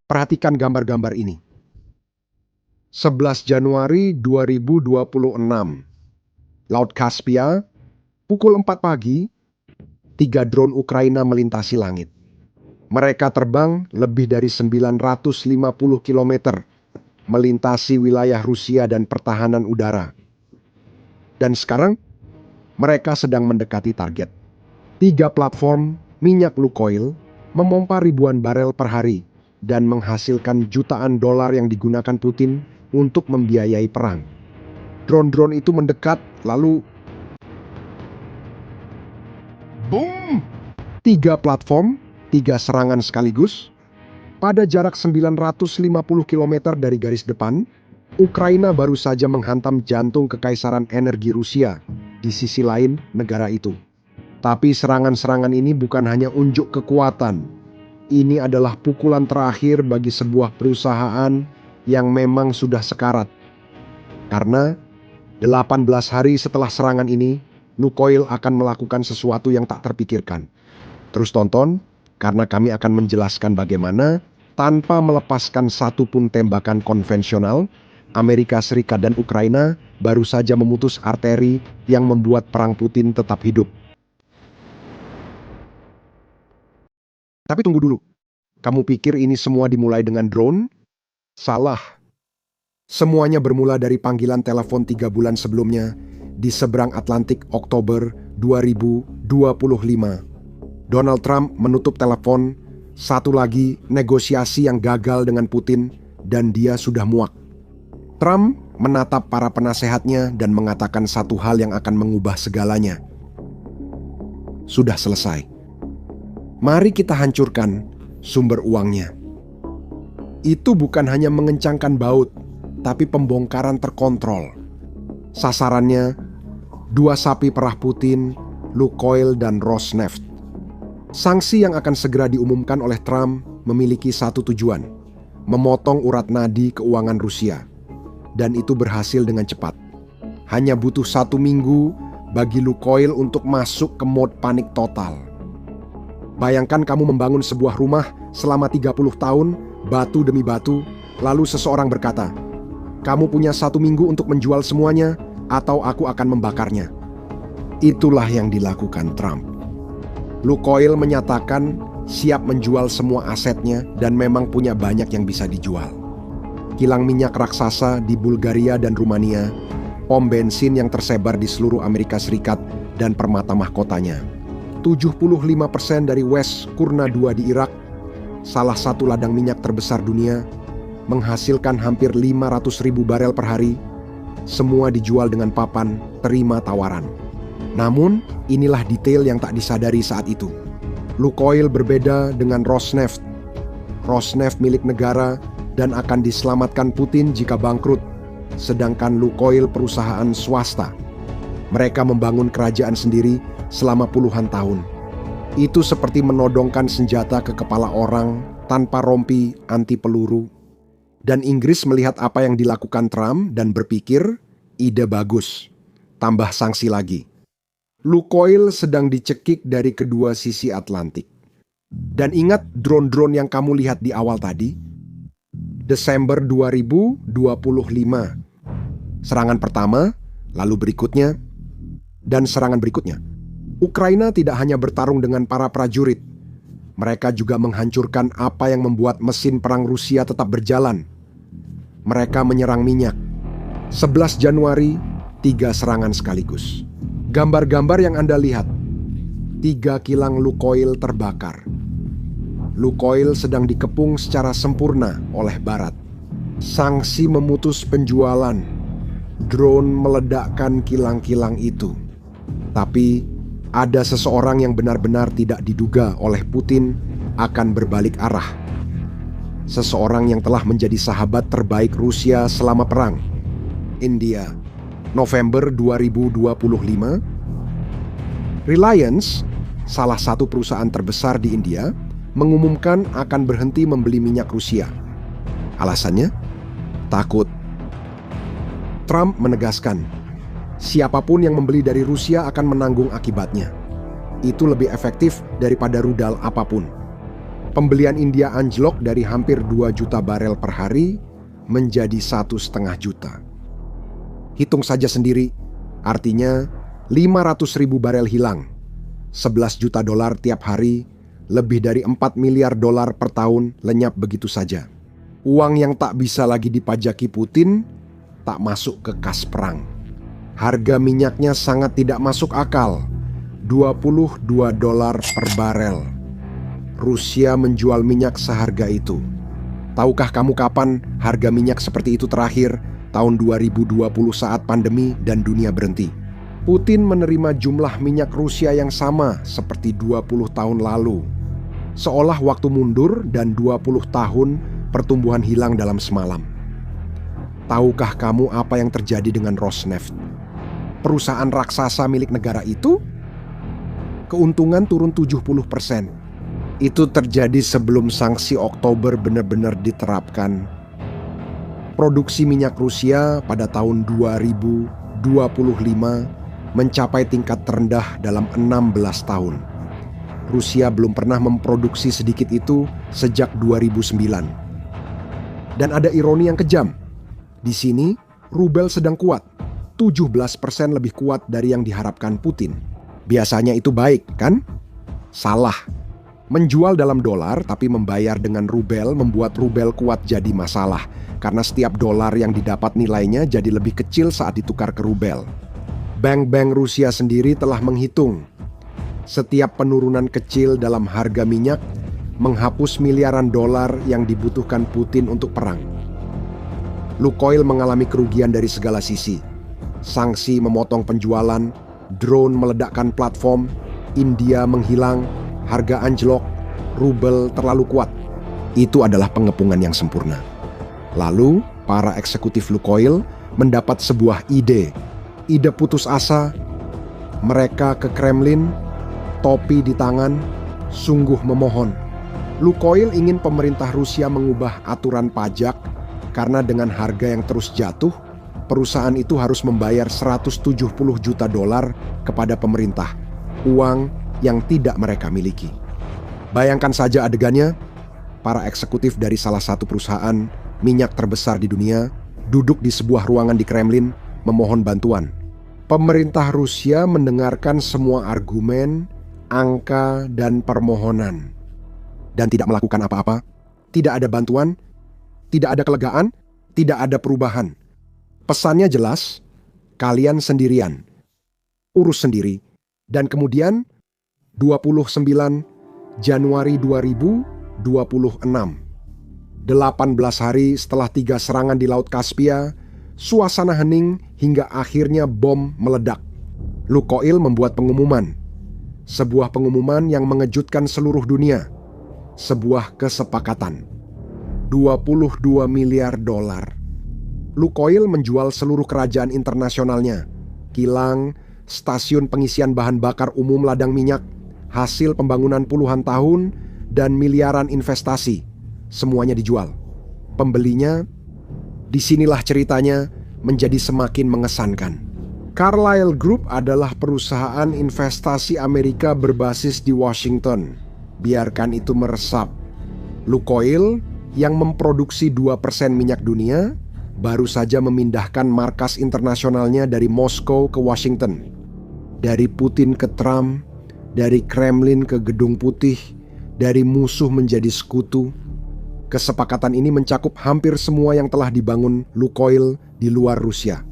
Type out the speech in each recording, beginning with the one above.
Perhatikan gambar-gambar ini. 11 Januari 2026. Laut Kaspia, pukul 4 pagi, 3 drone Ukraina melintasi langit. Mereka terbang lebih dari 950 km, melintasi wilayah Rusia dan pertahanan udara. Dan sekarang, mereka sedang mendekati target. 3 platform minyak Lukoil memompa ribuan barel per hari dan menghasilkan jutaan dolar yang digunakan Putin untuk membiayai perang. Drone-drone itu mendekat, lalu boom! 3 platform, 3 serangan sekaligus. Pada jarak 950 km dari garis depan, Ukraina baru saja menghantam jantung kekaisaran energi Rusia di sisi lain negara itu. Tapi serangan-serangan ini bukan hanya unjuk kekuatan. Ini adalah pukulan terakhir bagi sebuah perusahaan yang memang sudah sekarat. Karena 18 hari setelah serangan ini, Lukoil akan melakukan sesuatu yang tak terpikirkan. Terus tonton, karena kami akan menjelaskan bagaimana tanpa melepaskan satu pun tembakan konvensional, Amerika Serikat dan Ukraina baru saja memutus arteri yang membuat perang Putin tetap hidup. Tapi tunggu dulu, kamu pikir ini semua dimulai dengan drone? Salah. Semuanya bermula dari panggilan telepon 3 bulan sebelumnya di seberang Atlantik Oktober 2025. Donald Trump menutup telepon, satu lagi negosiasi yang gagal dengan Putin, dan dia sudah muak. Trump menatap para penasehatnya dan mengatakan satu hal yang akan mengubah segalanya. Sudah selesai. Mari kita hancurkan sumber uangnya. Itu bukan hanya mengencangkan baut, tapi pembongkaran terkontrol. Sasarannya, 2 sapi perah Putin, Lukoil dan Rosneft. Sanksi yang akan segera diumumkan oleh Trump memiliki satu tujuan, memotong urat nadi keuangan Rusia. Dan itu berhasil dengan cepat. Hanya butuh 1 minggu bagi Lukoil untuk masuk ke mode panik total. Bayangkan kamu membangun sebuah rumah selama 30 tahun, batu demi batu, lalu seseorang berkata, "Kamu punya 1 minggu untuk menjual semuanya, atau aku akan membakarnya." Itulah yang dilakukan Trump. Lukoil menyatakan siap menjual semua asetnya dan memang punya banyak yang bisa dijual. Kilang minyak raksasa di Bulgaria dan Rumania, pom bensin yang tersebar di seluruh Amerika Serikat dan permata mahkotanya. 75% dari West Kurna 2 di Irak, salah satu ladang minyak terbesar dunia, menghasilkan hampir 500.000 barel per hari. Semua dijual dengan papan terima tawaran. Namun, inilah detail yang tak disadari saat itu. Lukoil berbeda dengan Rosneft. Rosneft milik negara dan akan diselamatkan Putin jika bangkrut, sedangkan Lukoil perusahaan swasta. Mereka membangun kerajaan sendiri selama puluhan tahun. Itu seperti menodongkan senjata ke kepala orang tanpa rompi anti peluru. Dan Inggris melihat apa yang dilakukan Trump dan berpikir, ide bagus. Tambah sanksi lagi. Lukoil sedang dicekik dari kedua sisi Atlantik. Dan ingat drone-drone yang kamu lihat di awal tadi? Desember 2025. Serangan pertama, lalu berikutnya, dan serangan berikutnya. Ukraina tidak hanya bertarung dengan para prajurit. Mereka juga menghancurkan apa yang membuat mesin perang Rusia tetap berjalan. Mereka menyerang minyak. 11 Januari, 3 serangan sekaligus. Gambar-gambar yang Anda lihat, 3 kilang Lukoil terbakar. Lukoil sedang dikepung secara sempurna oleh Barat. Sanksi memutus penjualan. Drone meledakkan kilang-kilang itu. Tapi ada seseorang yang benar-benar tidak diduga oleh Putin akan berbalik arah. Seseorang yang telah menjadi sahabat terbaik Rusia selama perang. India, November 2025. Reliance, salah satu perusahaan terbesar di India, mengumumkan akan berhenti membeli minyak Rusia. Alasannya? Takut. Trump menegaskan, siapapun yang membeli dari Rusia akan menanggung akibatnya. Itu lebih efektif daripada rudal apapun. Pembelian India anjlok dari hampir 2 juta barel per hari menjadi 1,5 juta. Hitung saja sendiri, artinya 500.000 barel hilang. 11 juta dolar tiap hari, lebih dari 4 miliar dolar per tahun lenyap begitu saja. Uang yang tak bisa lagi dipajaki Putin tak masuk ke kas perang. Harga minyaknya sangat tidak masuk akal, 22 dolar per barel. Rusia menjual minyak seharga itu. Tahukah kamu kapan harga minyak seperti itu terakhir? Tahun 2020 saat pandemi dan dunia berhenti. Putin menerima jumlah minyak Rusia yang sama seperti 20 tahun lalu. Seolah waktu mundur dan 20 tahun pertumbuhan hilang dalam semalam. Tahukah kamu apa yang terjadi dengan Rosneft? Perusahaan raksasa milik negara itu? Keuntungan turun 70%. Itu terjadi sebelum sanksi Oktober benar-benar diterapkan. Produksi minyak Rusia pada tahun 2025 mencapai tingkat terendah dalam 16 tahun. Rusia belum pernah memproduksi sedikit itu sejak 2009. Dan ada ironi yang kejam. Di sini, rubel sedang kuat, 17% lebih kuat dari yang diharapkan Putin. Biasanya itu baik, kan? Salah. Menjual dalam dolar tapi membayar dengan rubel membuat rubel kuat jadi masalah, karena setiap dolar yang didapat nilainya jadi lebih kecil saat ditukar ke rubel. Bank-bank Rusia sendiri telah menghitung setiap penurunan kecil dalam harga minyak menghapus miliaran dolar yang dibutuhkan Putin untuk perang. Lukoil mengalami kerugian dari segala sisi. Sanksi memotong penjualan, drone meledakkan platform, India menghilang, harga anjlok, rubel terlalu kuat. Itu adalah pengepungan yang sempurna. Lalu, para eksekutif Lukoil mendapat sebuah ide putus asa. Mereka ke Kremlin, topi di tangan, sungguh memohon. Lukoil ingin pemerintah Rusia mengubah aturan pajak karena dengan harga yang terus jatuh, perusahaan itu harus membayar 170 juta dolar kepada pemerintah, uang yang tidak mereka miliki. Bayangkan saja adegannya, para eksekutif dari salah satu perusahaan minyak terbesar di dunia duduk di sebuah ruangan di Kremlin memohon bantuan. Pemerintah Rusia mendengarkan semua argumen, angka, dan permohonan. Dan tidak melakukan apa-apa. Tidak ada bantuan, tidak ada kelegaan, tidak ada perubahan. Pesannya jelas, kalian sendirian. Urus sendiri. Dan kemudian 29 Januari 2026. 18 hari setelah 3 serangan di Laut Kaspia, suasana hening hingga akhirnya bom meledak. Lukoil membuat pengumuman. Sebuah pengumuman yang mengejutkan seluruh dunia. Sebuah kesepakatan. 22 miliar dolar. Lukoil menjual seluruh kerajaan internasionalnya. Kilang, stasiun pengisian bahan bakar umum ladang minyak, hasil pembangunan puluhan tahun, dan miliaran investasi. Semuanya dijual. Pembelinya, disinilah ceritanya menjadi semakin mengesankan. Carlyle Group adalah perusahaan investasi Amerika berbasis di Washington. Biarkan itu meresap. Lukoil yang memproduksi 2% minyak dunia baru saja memindahkan markas internasionalnya dari Moskow ke Washington. Dari Putin ke Trump, dari Kremlin ke Gedung Putih, dari musuh menjadi sekutu. Kesepakatan ini mencakup hampir semua yang telah dibangun Lukoil di luar Rusia.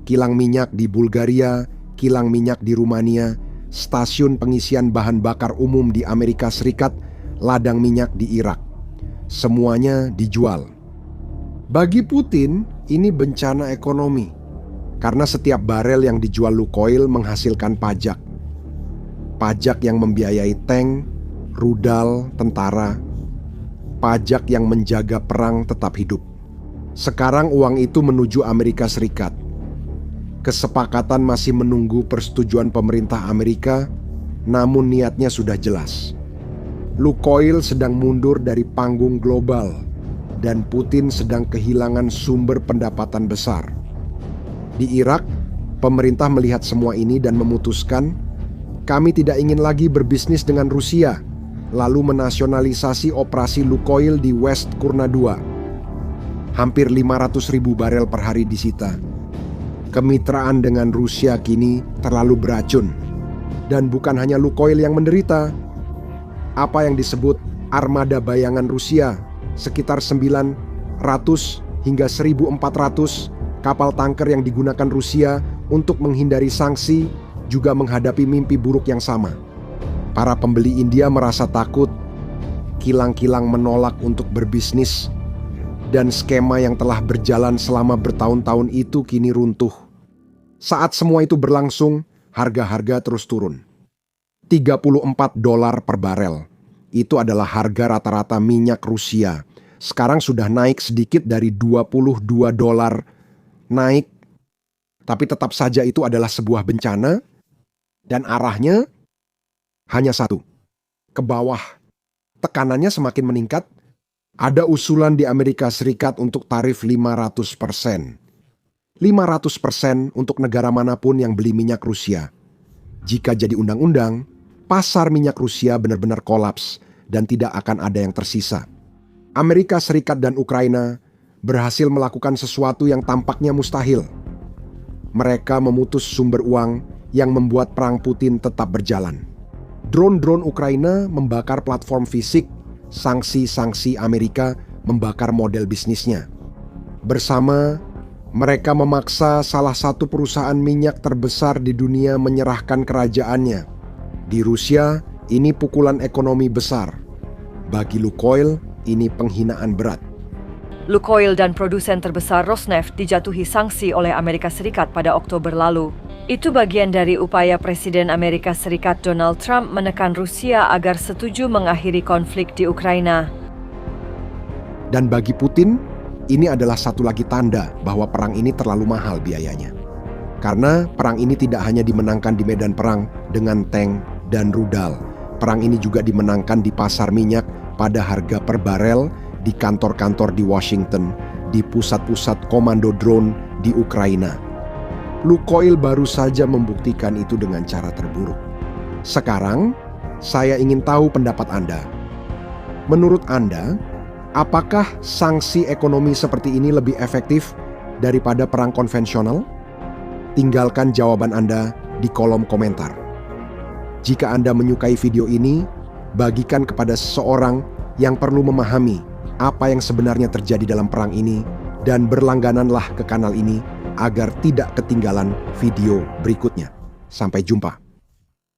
Kilang minyak di Bulgaria, kilang minyak di Rumania, stasiun pengisian bahan bakar umum di Amerika Serikat, ladang minyak di Irak. Semuanya dijual. Bagi Putin, ini bencana ekonomi. Karena setiap barel yang dijual Lukoil menghasilkan pajak. Pajak yang membiayai tank, rudal, tentara. Pajak yang menjaga perang tetap hidup. Sekarang uang itu menuju Amerika Serikat. Kesepakatan masih menunggu persetujuan pemerintah Amerika, namun niatnya sudah jelas. Lukoil sedang mundur dari panggung global, dan Putin sedang kehilangan sumber pendapatan besar. Di Irak, pemerintah melihat semua ini dan memutuskan, kami tidak ingin lagi berbisnis dengan Rusia. lalu menasionalisasi operasi Lukoil di West Kurna II. Hampir 500.000 barel per hari disita. Kemitraan dengan Rusia kini terlalu beracun. Dan bukan hanya Lukoil yang menderita. Apa yang disebut armada bayangan Rusia, sekitar 900 hingga 1.400 kapal tanker yang digunakan Rusia untuk menghindari sanksi juga menghadapi mimpi buruk yang sama. Para pembeli India merasa takut, kilang-kilang menolak untuk berbisnis, dan skema yang telah berjalan selama bertahun-tahun itu kini runtuh. Saat semua itu berlangsung, harga-harga terus turun. $34 per barel. Itu adalah harga rata-rata minyak Rusia. Sekarang sudah naik sedikit dari $22 naik, tapi tetap saja itu adalah sebuah bencana, dan arahnya hanya satu, ke bawah. Tekanannya semakin meningkat. Ada usulan di Amerika Serikat untuk tarif 500%. 500% untuk negara manapun yang beli minyak Rusia. Jika jadi undang-undang, pasar minyak Rusia benar-benar kolaps dan tidak akan ada yang tersisa. Amerika Serikat dan Ukraina berhasil melakukan sesuatu yang tampaknya mustahil. Mereka memutus sumber uang yang membuat perang Putin tetap berjalan. Drone-drone Ukraina membakar platform fisik, sanksi-sanksi Amerika membakar model bisnisnya. Bersama, mereka memaksa salah satu perusahaan minyak terbesar di dunia menyerahkan kerajaannya. Di Rusia, ini pukulan ekonomi besar. Bagi Lukoil, ini penghinaan berat. Lukoil dan produsen terbesar Rosneft dijatuhi sanksi oleh Amerika Serikat pada Oktober lalu. Itu bagian dari upaya Presiden Amerika Serikat Donald Trump menekan Rusia agar setuju mengakhiri konflik di Ukraina. Dan bagi Putin, ini adalah satu lagi tanda bahwa perang ini terlalu mahal biayanya. Karena perang ini tidak hanya dimenangkan di medan perang dengan tank dan rudal. Perang ini juga dimenangkan di pasar minyak pada harga per barel, di kantor-kantor di Washington, di pusat-pusat komando drone di Ukraina. Lukoil baru saja membuktikan itu dengan cara terburuk. Sekarang, saya ingin tahu pendapat Anda. Menurut Anda, apakah sanksi ekonomi seperti ini lebih efektif daripada perang konvensional? Tinggalkan jawaban Anda di kolom komentar. Jika Anda menyukai video ini, bagikan kepada seseorang yang perlu memahami apa yang sebenarnya terjadi dalam perang ini, dan berlanggananlah ke kanal ini agar tidak ketinggalan video berikutnya. Sampai jumpa.